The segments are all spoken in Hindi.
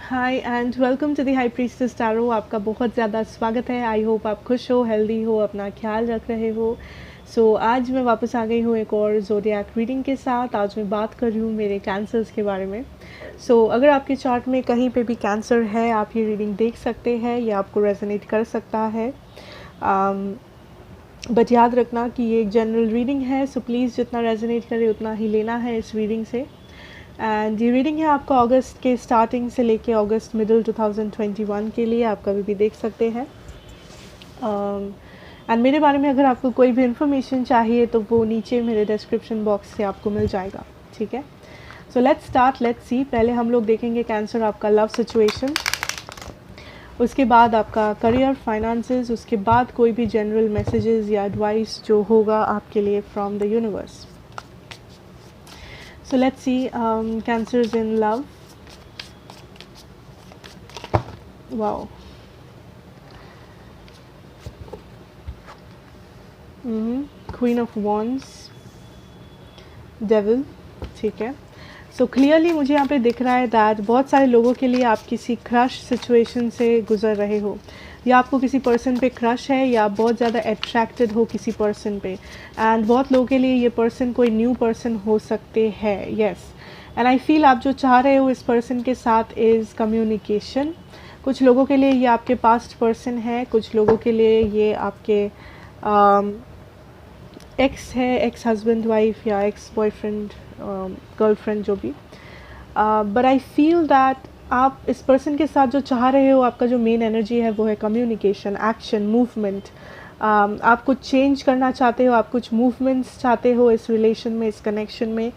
Hi and welcome to the high priestess tarot. आपका बहुत ज़्यादा स्वागत है। आई होप आप खुश हो, हेल्दी हो, अपना ख्याल रख रहे हो। आज मैं वापस आ गई हूँ एक और ज़ोडिएक रीडिंग के साथ। आज मैं बात कर रही हूँ मेरे कैंसर्स के बारे में। अगर आपके चार्ट में कहीं पे भी कैंसर है, आप ये रीडिंग देख सकते हैं, ये आपको रेजोनेट कर सकता है। बट याद रखना कि ये एक जनरल रीडिंग है, सो प्लीज़ जितना रेजोनेट करे उतना ही लेना है इस रीडिंग से। एंड ये रीडिंग है आपका अगस्त के स्टार्टिंग से लेके अगस्त मिडल 2021 के लिए, आप कभी भी देख सकते हैं। एंड मेरे बारे में अगर आपको कोई भी इन्फॉर्मेशन चाहिए तो वो नीचे मेरे डिस्क्रिप्शन बॉक्स से आपको मिल जाएगा, ठीक है। Let's start, let's see. पहले हम लोग देखेंगे कैंसर आपका लव सिचुएशन, उसके बाद आपका करियर, फाइनेंसेस, उसके बाद कोई भी जनरल मैसेजेस या एडवाइस जो होगा आपके लिए from the universe. So let's see, cancers in love. Wow. Queen of Wands, Devil, ठीक है। क्लियरली मुझे यहाँ पे दिख रहा है दैट बहुत सारे लोगों के लिए आप किसी क्रश सिचुएशन से गुजर रहे हो, या आपको किसी पर्सन पे क्रश है, या आप बहुत ज़्यादा अट्रैक्टेड हो किसी पर्सन पे। एंड बहुत लोगों के लिए ये पर्सन कोई न्यू पर्सन हो सकते हैं, यस। एंड आई फील आप जो चाह रहे हो इस पर्सन के साथ इज़ कम्युनिकेशन। कुछ लोगों के लिए ये आपके पास्ट पर्सन है, कुछ लोगों के लिए ये आपके एक्स है, एक्स हस्बैंड वाइफ या एक्स बॉयफ्रेंड गर्लफ्रेंड, जो भी। बट आई फील दैट आप इस पर्सन के साथ जो चाह रहे हो, आपका जो मेन एनर्जी है वो है कम्युनिकेशन, एक्शन, मूवमेंट। आप कुछ चेंज करना चाहते हो, आप कुछ मूवमेंट्स चाहते हो इस रिलेशन में, इस कनेक्शन में।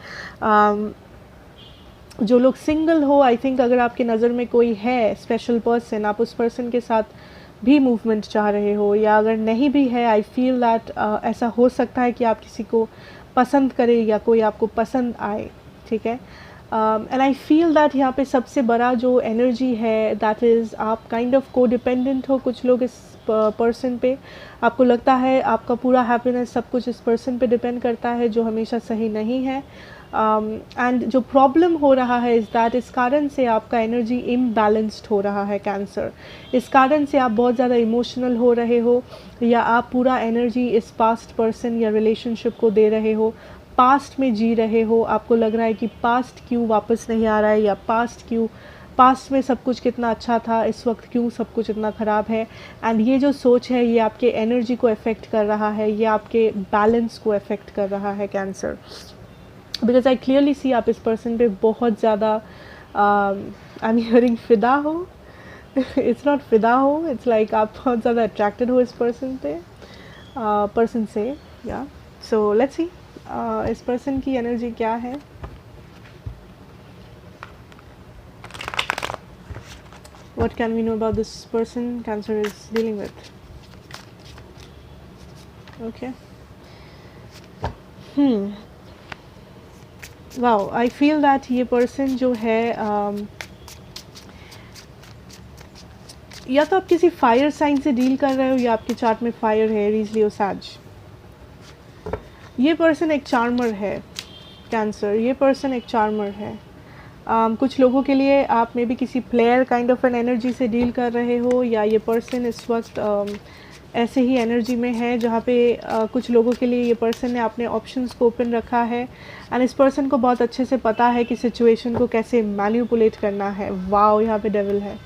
जो लोग सिंगल हो, आई थिंक अगर आपकी नज़र में कोई है स्पेशल पर्सन, आप उस पर्सन के साथ भी मूवमेंट चाह रहे हो, या अगर नहीं भी है, आई फील दैट ऐसा हो सकता है कि आप किसी को पसंद करें या कोई आपको पसंद आए, ठीक है। एंड आई फील दैट यहाँ पे सबसे बड़ा जो एनर्जी है दैट इज़ आप काइंड ऑफ को डिपेंडेंट हो कुछ लोग इस पर्सन पे। आपको लगता है आपका पूरा हैप्पीनेस सब कुछ इस पर्सन पे डिपेंड करता है, जो हमेशा सही नहीं है। एंड जो प्रॉब्लम हो रहा है इज़ दैट इस कारण से आपका एनर्जी इम्बैलेंस्ड हो रहा है कैंसर। इस कारण से आप बहुत ज़्यादा इमोशनल हो रहे हो, या आप पूरा एनर्जी इस पास्ट पर्सन या रिलेशनशिप को दे रहे हो, पास्ट में जी रहे हो। आपको लग रहा है कि पास्ट क्यों वापस नहीं आ रहा है, या पास्ट में सब कुछ कितना अच्छा था, इस वक्त क्यों सब कुछ इतना ख़राब है। एंड ये जो सोच है ये आपके एनर्जी को अफेक्ट कर रहा है, ये आपके बैलेंस को अफेक्ट कर रहा है cancer. Because I clearly see आप इस पर्सन पे बहुत ज़्यादा आई एम हियरिंग फिदा हो। इट्स नॉट फिदा हो, इट्स लाइक आप बहुत ज़्यादा अट्रैक्टेड हो इस पर्सन से, या। लेट्स सी इस पर्सन की एनर्जी क्या है। What can we know about this person Cancer is dealing with? Okay. Wow, I feel that ये person जो है या तो आप किसी फायर साइन से डील कर रहे हो, या आपके चार्ट में फायर है, एरीज, लियो, सैज। ये पर्सन एक चार्मर है कैंसर, ये पर्सन एक चार्मर है। कुछ लोगों के लिए आप में भी किसी player kind of an energy से डील कर रहे हो, या ये पर्सन इस वक्त ऐसे ही एनर्जी में है जहाँ पे कुछ लोगों के लिए ये पर्सन ने अपने ऑप्शंस को ओपन रखा है। एंड इस पर्सन को बहुत अच्छे से पता है कि सिचुएशन को कैसे मैनिपुलेट करना है। वाओ, यहाँ पे डेविल है,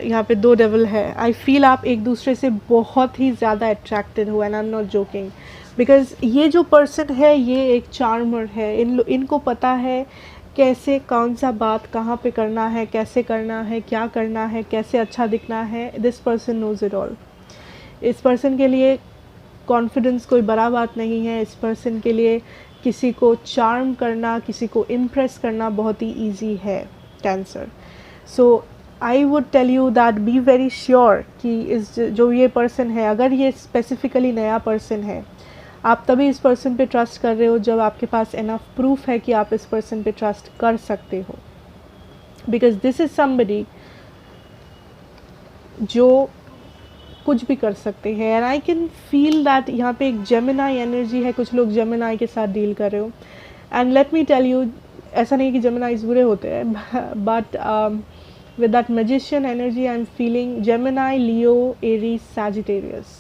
यहाँ पे 2 डेविल है। आई फील आप एक दूसरे से बहुत ही ज़्यादा अट्रैक्टेड हो, and I am not joking, because ये जो पर्सन है ये एक चार्मर है। इनको पता है कैसे कौन सा बात कहाँ पे करना है, कैसे करना है, क्या करना है, कैसे अच्छा दिखना है। This person knows it all. इस पर्सन के लिए कॉन्फिडेंस कोई बड़ा बात नहीं है। इस पर्सन के लिए किसी को चार्म करना, किसी को इम्प्रेस करना बहुत ही ईजी है Cancer. I would tell you that be very sure कि इस जो ये पर्सन है, अगर ये स्पेसिफिकली नया पर्सन है, आप तभी इस पर्सन पे ट्रस्ट कर रहे हो जब आपके पास एनफ प्रूफ है कि आप इस पर्सन पे ट्रस्ट कर सकते हो। बिकॉज दिस इज समबडी जो कुछ भी कर सकते हैं। And I can feel that यहाँ पे एक जेमिनाई एनर्जी है, कुछ लोग जेमिनाई के साथ डील कर रहे हो। And let me tell you, ऐसा नहीं कि जेमिनाइज बुरे होते हैं, but with that magician energy I'm feeling Gemini, Leo, Aries, Sagittarius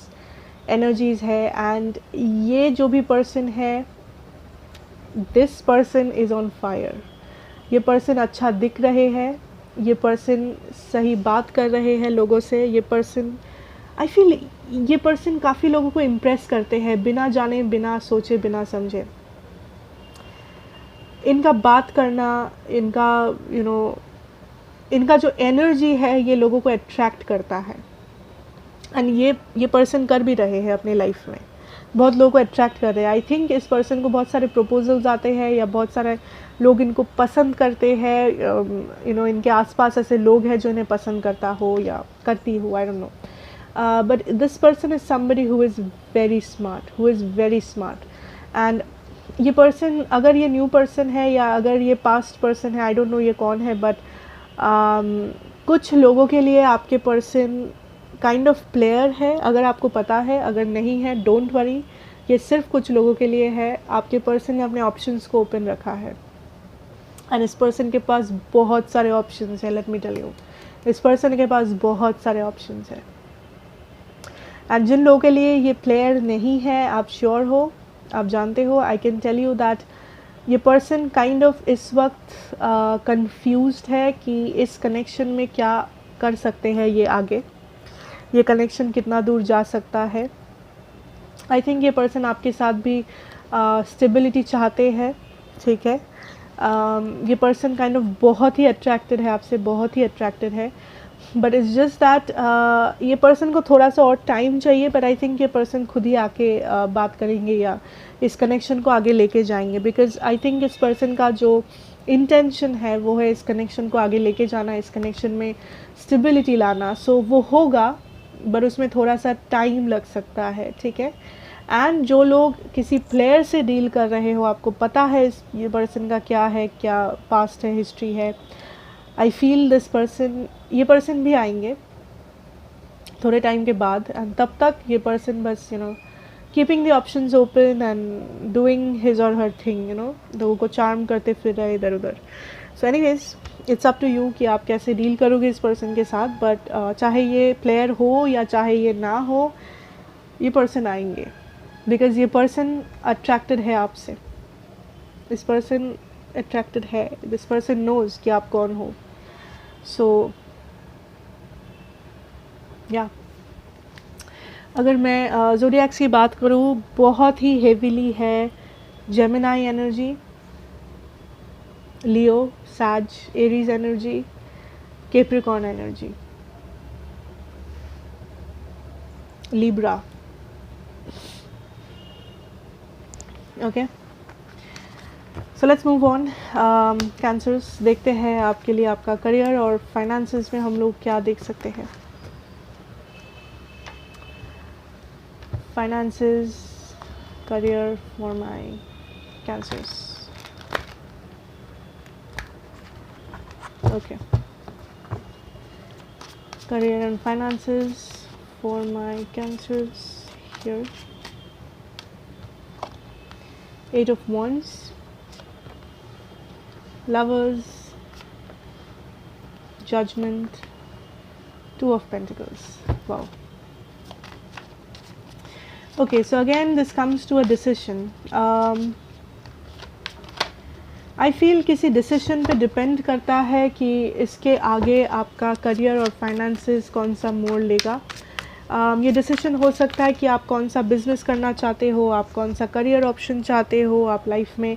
energies है. and ये जो भी person है, this person is on fire. ये person अच्छा दिख रहे हैं, ये person सही बात कर रहे हैं लोगों से, ये person आई फील ये पर्सन काफ़ी लोगों को इम्प्रेस करते हैं बिना जाने, बिना सोचे, बिना समझे. इनका बात करना, इनका इनका जो एनर्जी है ये लोगों को अट्रैक्ट करता है. एंड ये पर्सन कर भी रहे हैं अपने लाइफ में, बहुत लोगों को अट्रैक्ट कर रहे हैं. आई थिंक इस पर्सन को बहुत सारे प्रपोजल्स आते हैं या बहुत सारे लोग इनको पसंद करते हैं. इनके आसपास ऐसे लोग हैं जो इन्हें पसंद करता हो या करती हो, I don't no. But this person is somebody who is very smart, and ये person, अगर ये न्यू पर्सन है या अगर ये पास्ट पर्सन है, आई डोंट नो ये कौन है, बट कुछ लोगों के लिए आपके पर्सन काइंड ऑफ प्लेयर है. अगर आपको पता है, अगर नहीं है, डोंट वरी, ये सिर्फ कुछ लोगों के लिए है. आपके पर्सन ने अपने ऑप्शंस को ओपन रखा है, एंड इस पर्सन के पास बहुत सारे ऑप्शंस हैं. लेट मी टेल यू, इस पर्सन के पास बहुत सारे ऑप्शंस हैं. एंड जिन लोगों के लिए ये प्लेयर नहीं है, आप श्योर हो, आप जानते हो, I can tell you that ये पर्सन काइंड ऑफ इस वक्त कंफ्यूज्ड है कि इस कनेक्शन में क्या कर सकते हैं ये आगे, ये कनेक्शन कितना दूर जा सकता है. आई थिंक ये पर्सन आपके साथ भी स्टेबिलिटी चाहते हैं, ठीक है. ये पर्सन काइंड ऑफ बहुत ही अट्रैक्टेड है आपसे, बहुत ही अट्रैक्टेड है. बट इट्स जस्ट दैट ये पर्सन को थोड़ा सा और टाइम चाहिए. बट आई थिंक ये पर्सन खुद ही आके बात करेंगे या इस कनेक्शन को आगे लेके जाएंगे. बिकॉज आई थिंक इस पर्सन का जो इंटेंशन है वो है इस कनेक्शन को आगे लेके जाना, इस कनेक्शन में स्टेबिलिटी लाना. सो वो होगा, बट उसमें थोड़ा सा टाइम लग सकता है, ठीक है. एंड जो लोग किसी प्लेयर से डील कर रहे हो, आपको पता है ये पर्सन का क्या है, क्या पास्ट है, हिस्ट्री है. आई फील दिस पर्सन, ये पर्सन भी आएंगे थोड़े टाइम के बाद. एंड तब तक ये पर्सन बस keeping the options open and doing his और हर थिंग, लोगों को चार्म करते फिर रहे इधर उधर. So anyways, it's up to you कि आप कैसे डील करोगे इस पर्सन के साथ. बट चाहे ये प्लेयर हो या चाहे ये ना हो, ये पर्सन आएंगे. बिकॉज ये पर्सन अट्रैक्टेड है आपसे, इस पर्सन अट्रैक्टेड है, दिस पर्सन नोज कि आप कौन हो. सो या अगर मैं ज़ोडिएक्स की बात करूँ, बहुत ही हेवीली है Gemini energy, Leo, Sag, Aries energy, Capricorn energy, Libra. Okay, so let's move on. Cancers, देखते हैं आपके लिए आपका करियर और फाइनेंसेस में हम लोग क्या देख सकते हैं. Finances, career for my cancers. Okay. Career and finances for my cancers here. 8 of Wands, Lovers, Judgment, 2 of Pentacles. Wow. Okay, so again this comes to a decision. I feel किसी डिसीजन पे डिपेंड करता है कि इसके आगे आपका करियर और फाइनेंसेस कौन सा मोड़ लेगा. ये डिसीजन हो सकता है कि आप कौन सा बिज़नेस करना चाहते हो, आप कौन सा करियर ऑप्शन चाहते हो, आप लाइफ में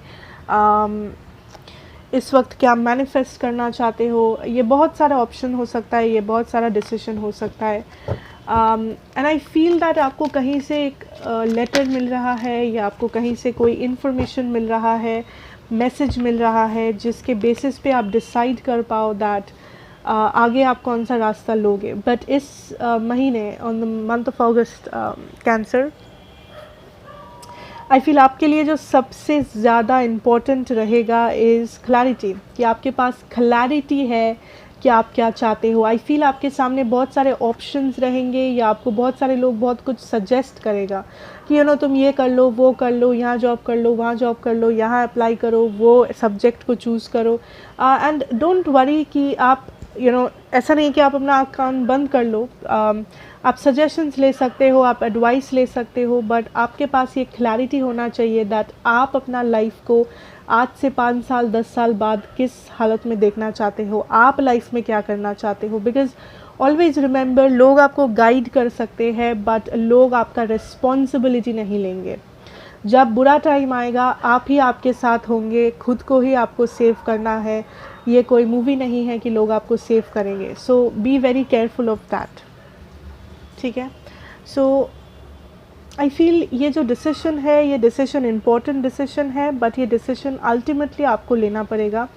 इस वक्त क्या मैनिफेस्ट करना चाहते हो. ये बहुत सारा ऑप्शन हो सकता है, ये बहुत सारा डिसीजन हो सकता है. एंड आई फील दैट आपको कहीं से एक लेटर मिल रहा है या आपको कहीं से कोई इन्फॉर्मेशन मिल रहा है, मैसेज मिल रहा है, जिसके बेसिस पे आप डिसाइड कर पाओ दैट आगे आप कौन सा रास्ता लोगे. बट इस महीने, on the month of August, cancer, I feel आपके लिए जो सबसे ज़्यादा इम्पोर्टेंट रहेगा इज़ क्लैरिटी, कि आपके पास क्लैरिटी है कि आप क्या चाहते हो. आई फील आपके सामने बहुत सारे ऑप्शंस रहेंगे या आपको बहुत सारे लोग बहुत कुछ सजेस्ट करेगा कि तुम ये कर लो, वो कर लो, यहाँ जॉब कर लो, वहाँ जॉब कर लो, यहाँ अप्लाई करो, वो सब्जेक्ट को चूज़ करो. एंड डोंट वरी कि आप ऐसा नहीं कि आप अपना आँख कान बंद कर लो। आप सजेशंस ले सकते हो, आप एडवाइस ले सकते हो, बट आपके पास ये क्लैरिटी होना चाहिए दैट आप अपना लाइफ को आज से 5 साल 10 साल बाद किस हालत में देखना चाहते हो, आप लाइफ में क्या करना चाहते हो। बिकॉज ऑलवेज रिमेंबर, लोग आपको गाइड कर सकते हैं बट लोग आपका रिस्पॉन्सिबिलिटी नहीं लेंगे। जब बुरा टाइम आएगा आप ही आपके साथ होंगे, खुद को ही आपको सेव करना है। ये कोई मूवी नहीं है कि लोग आपको सेव करेंगे। So be very careful of that, ठीक है। सो आई फील ये जो डिसीजन है, ये डिसीजन इम्पॉर्टेंट डिसीजन है, बट ये डिसीजन अल्टीमेटली आपको लेना पड़ेगा।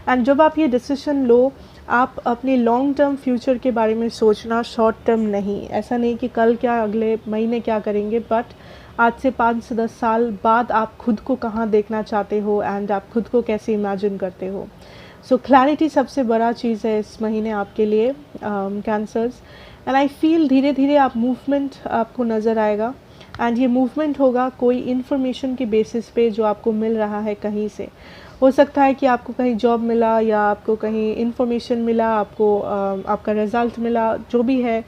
एंड जब आप ये डिसीजन लो, आप अपने लॉन्ग टर्म फ्यूचर के बारे में सोचना, शॉर्ट टर्म नहीं। ऐसा नहीं कि कल क्या, अगले महीने क्या करेंगे, बट आज से 5 से 10 साल बाद आप खुद को कहाँ देखना चाहते हो एंड आप खुद को कैसे इमेजिन करते हो। सो क्लैरिटी सबसे बड़ा चीज़ है इस महीने आपके लिए, कैंसर्स। एंड आई फील धीरे धीरे आप मूवमेंट आपको नज़र आएगा, एंड ये मूवमेंट होगा कोई इन्फॉर्मेशन के बेसिस पे जो आपको मिल रहा है कहीं से। हो सकता है कि आपको कहीं जॉब मिला या आपको कहीं इन्फॉर्मेशन मिला, आपको आपका रिज़ल्ट मिला, जो भी है,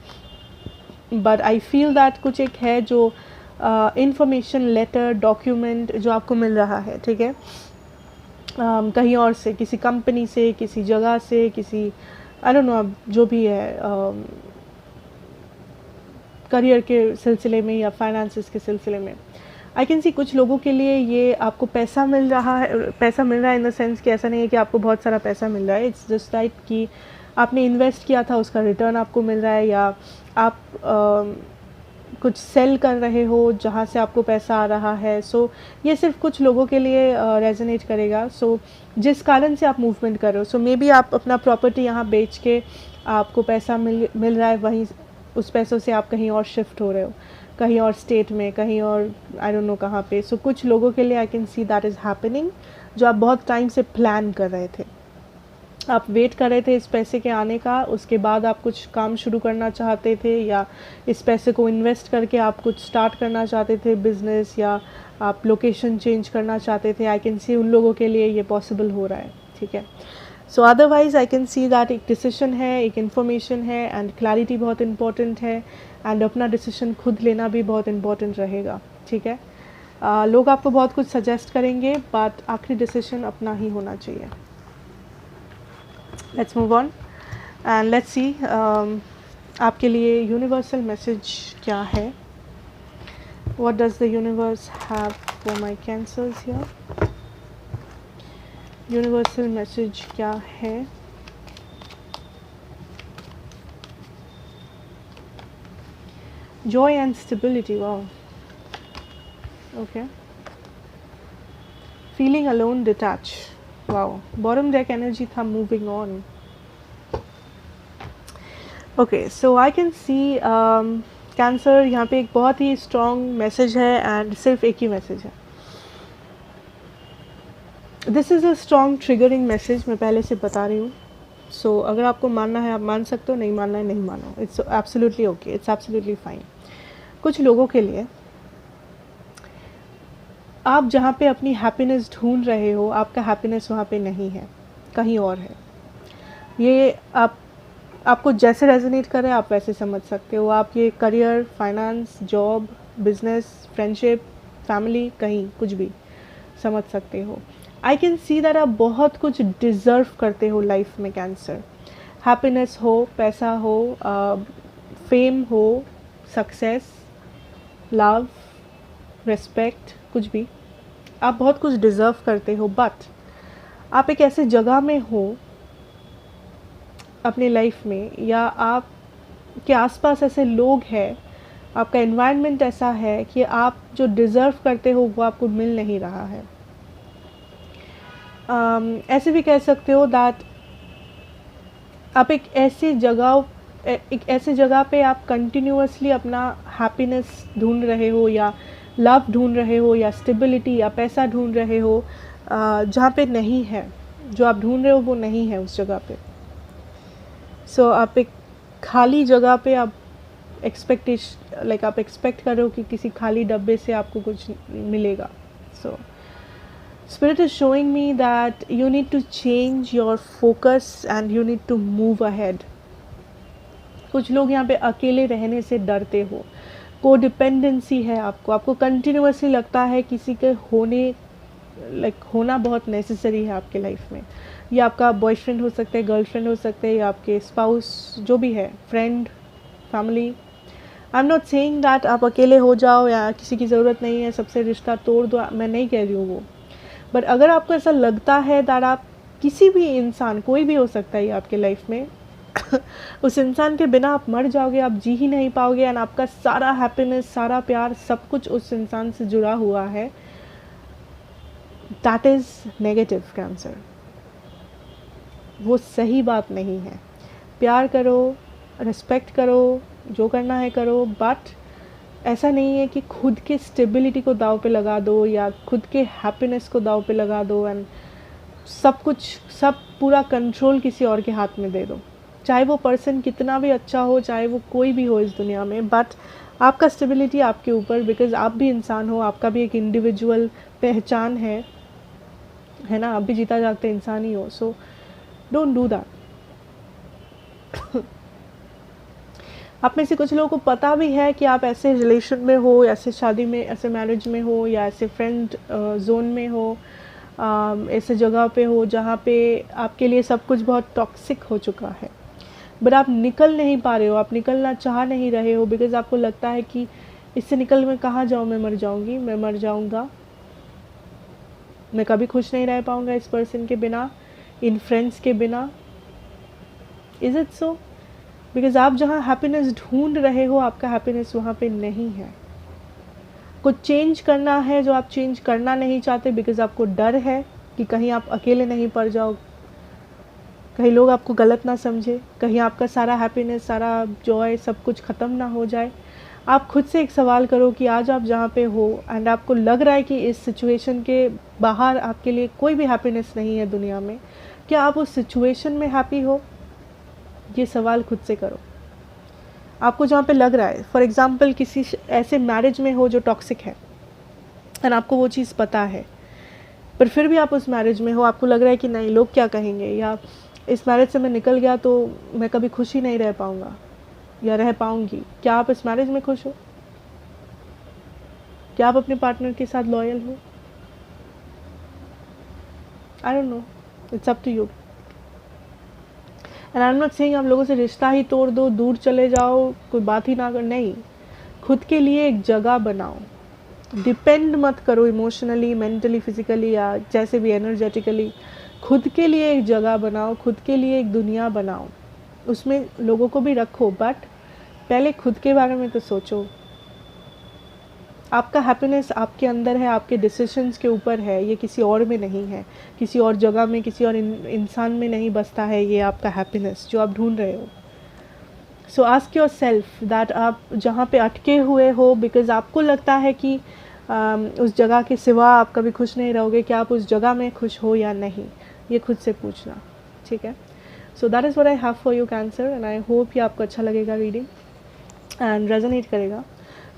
बट आई फील दैट कुछ एक है जो इन्फॉर्मेशन, लेटर, डॉक्यूमेंट जो आपको मिल रहा है, ठीक है, कहीं और से, किसी कंपनी से, किसी जगह से, किसी आई डोंट नो जो भी है, करियर के सिलसिले में या फाइनेंसिस के सिलसिले में। आई कैन सी कुछ लोगों के लिए ये आपको पैसा मिल रहा है, पैसा मिल रहा है इन द सेंस कि ऐसा नहीं है कि आपको बहुत सारा पैसा मिल रहा है। इट्स जस्ट लाइक कि आपने इन्वेस्ट किया था, उसका रिटर्न आपको मिल रहा है, या आप कुछ सेल कर रहे हो जहाँ से आपको पैसा आ रहा है। सो ये सिर्फ कुछ लोगों के लिए रेजोनेट करेगा। सो जिस कारण से आप मूवमेंट कर रहे हो, सो मे बी आप अपना प्रॉपर्टी यहाँ बेच के आपको पैसा मिल रहा है, वहीं उस पैसों से आप कहीं और शिफ्ट हो रहे हो, कहीं और स्टेट में, कहीं और आई डोंट नो कहाँ पे। सो कुछ लोगों के लिए आई can see that is happening, जो आप बहुत टाइम से प्लान कर रहे थे, आप वेट कर रहे थे इस पैसे के आने का, उसके बाद आप कुछ काम शुरू करना चाहते थे, या इस पैसे को इन्वेस्ट करके आप कुछ स्टार्ट करना चाहते थे बिजनेस, या आप लोकेशन चेंज करना चाहते थे। आई कैन सी उन लोगों के लिए ये पॉसिबल हो रहा है, ठीक है। सो otherwise I can see that एक डिसीजन है, एक इन्फॉर्मेशन है, एंड क्लैरिटी बहुत इंपॉर्टेंट है, एंड अपना डिसीजन खुद लेना भी बहुत इंपॉर्टेंट रहेगा, ठीक है। लोग आपको बहुत कुछ सजेस्ट करेंगे, बट आखिरी डिसीजन अपना ही होना चाहिए। Let's move on and let's see आपके लिए यूनिवर्सल मैसेज क्या है। What does the universe have for my Cancers here. Universal message क्या है। Joy and stability, wow, okay. Feeling alone, detach, wow. Bottom deck energy था, moving on. Okay, so I can see Cancer, यहाँ पे एक बहुत ही स्ट्रॉन्ग मैसेज है, एंड सिर्फ एक ही मैसेज है। This is a strong triggering message, मैं पहले से बता रही हूँ। सो अगर आपको मानना है आप मान सकते हो, नहीं मानना है नहीं मानो, it's absolutely okay, it's absolutely fine. कुछ लोगों के लिए आप जहाँ पे अपनी हैप्पीनेस ढूंढ रहे हो, आपका हैप्पीनेस वहाँ पे नहीं है, कहीं और है। ये आपको जैसे रेजोनेट करे आप वैसे समझ सकते हो। आप ये career, finance, job, business, friendship, family, कहीं कुछ भी समझ सकते हो। आई कैन सी दैट आप बहुत कुछ डिज़र्व करते हो लाइफ में, कैंसर। हैप्पीनेस हो, पैसा हो, फेम हो, सक्सेस, लव, रिस्पेक्ट, कुछ भी, आप बहुत कुछ डिज़र्व करते हो। बट आप एक ऐसे जगह में हो अपनी लाइफ में, या आप के आसपास ऐसे लोग हैं, आपका एनवायरनमेंट ऐसा है कि आप जो डिज़र्व करते हो वो आपको मिल नहीं रहा है। ऐसे भी कह सकते हो दैट आप एक ऐसी जगह पे आप कंटिन्यूअसली अपना हैप्पीनेस ढूंढ रहे हो, या लव ढूंढ रहे हो, या स्टेबिलिटी या पैसा ढूंढ रहे हो, जहाँ पे नहीं है, जो आप ढूंढ रहे हो वो नहीं है उस जगह पे। सो आप एक खाली जगह पे आप आप एक्सपेक्ट कर रहे हो कि किसी खाली डब्बे से आपको कुछ मिलेगा। सो Spirit is showing me that you need to change your focus and you need to move ahead. कुछ लोग यहाँ पे अकेले रहने से डरते हो, कोडिपेंडेंसी है आपको कंटिन्यूसली लगता है किसी के होना बहुत नेसेसरी है आपके लाइफ में. ये आपका बॉयफ्रेंड हो सकता है, गर्लफ्रेंड हो सकते हैं, या आपके स्पाउस जो भी है, friend, family. I am not saying that आप अकेले हो जाओ या किसी की ज़रूरत नहीं है, सबसे रिश्ता तोड़ दो, मैं नहीं कह रही हूँ वो. बट अगर आपको ऐसा लगता है दैट आप किसी भी इंसान, कोई भी हो सकता है आपके लाइफ में, उस इंसान के बिना आप मर जाओगे, आप जी ही नहीं पाओगे, एंड आपका सारा हैप्पीनेस, सारा प्यार, सब कुछ उस इंसान से जुड़ा हुआ है, दैट इज़ नेगेटिव कैंसर. वो सही बात नहीं है. प्यार करो, रिस्पेक्ट करो, जो करना है करो, बट ऐसा नहीं है कि खुद के स्टेबिलिटी को दाव पे लगा दो या खुद के हैप्पीनेस को दाव पे लगा दो एंड सब पूरा कंट्रोल किसी और के हाथ में दे दो. चाहे वो पर्सन कितना भी अच्छा हो, चाहे वो कोई भी हो इस दुनिया में, बट आपका स्टेबिलिटी आपके ऊपर, बिकॉज आप भी इंसान हो, आपका भी एक इंडिविजुअल पहचान है ना, आप भी जीता जागते इंसान ही हो. So don't do that. आप में से कुछ लोगों को पता भी है कि आप ऐसे रिलेशन में हो, ऐसे शादी में, ऐसे मैरिज में हो, या ऐसे फ्रेंड जोन में हो, ऐसे जगह पे हो जहाँ पे आपके लिए सब कुछ बहुत टॉक्सिक हो चुका है, बट आप निकल नहीं पा रहे हो, आप निकलना चाह नहीं रहे हो, बिकॉज आपको लगता है कि इससे निकल मैं कहाँ जाऊँ, मैं मर जाऊँगी, मैं मर जाऊँगा, मैं कभी खुश नहीं रह पाऊँगा इस पर्सन के बिना, इन फ्रेंड्स के बिना. Is it so? बिकॉज आप जहाँ हैप्पीनेस ढूंढ रहे हो, आपका हैप्पीनेस वहाँ पे नहीं है. कुछ चेंज करना है जो आप चेंज करना नहीं चाहते, बिकॉज आपको डर है कि कहीं आप अकेले नहीं पड़ जाओ, कहीं लोग आपको गलत ना समझे, कहीं आपका सारा हैप्पीनेस, सारा जॉय, सब कुछ ख़त्म ना हो जाए. आप खुद से एक सवाल करो कि आज आप जहाँ पे हो एंड आपको लग रहा है कि इस सिचुएशन के बाहर आपके लिए कोई भी हैप्पीनेस नहीं है दुनिया में, क्या आप उस सिचुएशन में हैप्पी हो? ये सवाल खुद से करो. आपको जहाँ पे लग रहा है, फॉर एग्ज़ाम्पल किसी ऐसे मैरिज में हो जो टॉक्सिक है एंड आपको वो चीज़ पता है, पर फिर भी आप उस मैरिज में हो, आपको लग रहा है कि नहीं लोग क्या कहेंगे, या इस मैरिज से मैं निकल गया तो मैं कभी खुश ही नहीं रह पाऊँगा या रह पाऊँगी. क्या आप इस मैरिज में खुश हो? क्या आप अपने पार्टनर के साथ लॉयल हो? I don't know, it's up to you. And I am not saying आप लोगों से रिश्ता ही तोड़ दो, दूर चले जाओ, कोई बात ही ना कर, नहीं. खुद के लिए एक जगह बनाओ. डिपेंड मत करो इमोशनली, मेंटली, फिजिकली, या जैसे भी एनर्जेटिकली. खुद के लिए एक जगह बनाओ, खुद के लिए एक दुनिया बनाओ, उसमें लोगों को भी रखो, बट पहले खुद के बारे में तो सोचो. आपका हैप्पीनेस आपके अंदर है, आपके डिसीजंस के ऊपर है, ये किसी और में नहीं है, किसी और जगह में, किसी और इंसान में नहीं बसता है ये आपका हैप्पीनेस जो आप ढूंढ रहे हो. सो आस्क योर सेल्फ दैट आप जहाँ पे अटके हुए हो, बिकॉज आपको लगता है कि उस जगह के सिवा आप कभी खुश नहीं रहोगे, क्या आप उस जगह में खुश हो या नहीं, ये खुद से पूछना. ठीक है? So that is what I have for you cancer, and I hope कि आपको अच्छा लगेगा रीडिंग एंड रेजोनेट करेगा.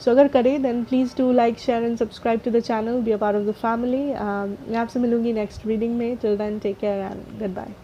सो अगर करें then please do like, share and subscribe to the channel, be a part of the family. मैं आपसे मिलूंगी नेक्स्ट रीडिंग में. Till then take care and good bye.